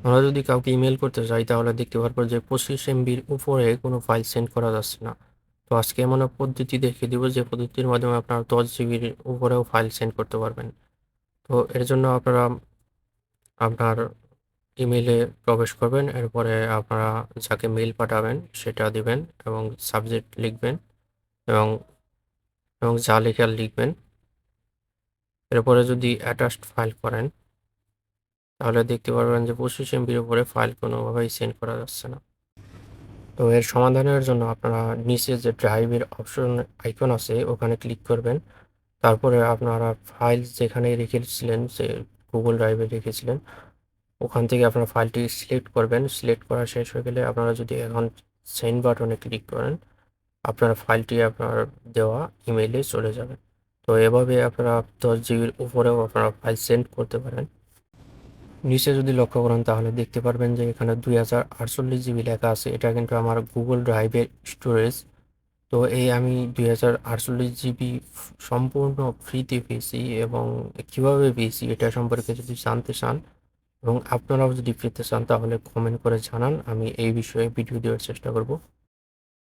আমরা যদি কাউকে ইমেল করতে চাই তাহলে দেখতে পারবো যে 25 MBর উপরে কোনো ফাইল সেন্ড করা যাচ্ছে না। তো আজকে এমন এক পদ্ধতি দেখিয়ে দিব যে পদ্ধতির মাধ্যমে আপনারা 10 জিবির উপরেও ফাইল সেন্ড করতে পারবেন। তো এর জন্য আপনারা আপনার ইমেইলে প্রবেশ করবেন, এরপরে আপনারা যাকে মেইল পাঠাবেন সেটা দিবেন এবং সাবজেক্ট লিখবেন এবং এবং যা লেখার লিখবেন। এরপরে যদি অ্যাটাচড ফাইল করেন তাহলে দেখতে পারবেন যে 25 MBর উপরে ফাইল কোনোভাবেই সেন্ড করা যাচ্ছে না। তো এর সমাধানের জন্য আপনারা নিচে যে ড্রাইভের অপশন আইকন আছে ওখানে ক্লিক করবেন। তারপরে আপনারা ফাইল যেখানে রেখেছিলেন, যে গুগল ড্রাইভে রেখেছিলেন, ওখান থেকে আপনারা ফাইলটি সিলেক্ট করবেন। সিলেক্ট করা শেষ হয়ে গেলে আপনারা যদি এখন সেন্ড বাটনে ক্লিক করেন, আপনার ফাইলটি আপনার দেওয়া ইমেইলে চলে যাবে। তো এভাবে আপনারা 10 জিবির উপরেও আপনারা ফাইল সেন্ড করতে পারেন। নিচে যদি লক্ষ্য করেন তাহলে দেখতে পারবেন যে এখানে 2048 জিবি লেখা আছে। এটা কিন্তু আমার গুগল ড্রাইভের স্টোরেজ। তো এই আমি 2048 জিবি সম্পূর্ণ ফ্রিতে পেয়েছি, এবং কিভাবে পেয়েছি এটা সম্পর্কে যদি জানতে চান এবং আপনারাও যদি পেতে চান তাহলে কমেন্ট করে জানান, আমি এই বিষয়ে ভিডিও দেওয়ার চেষ্টা করব।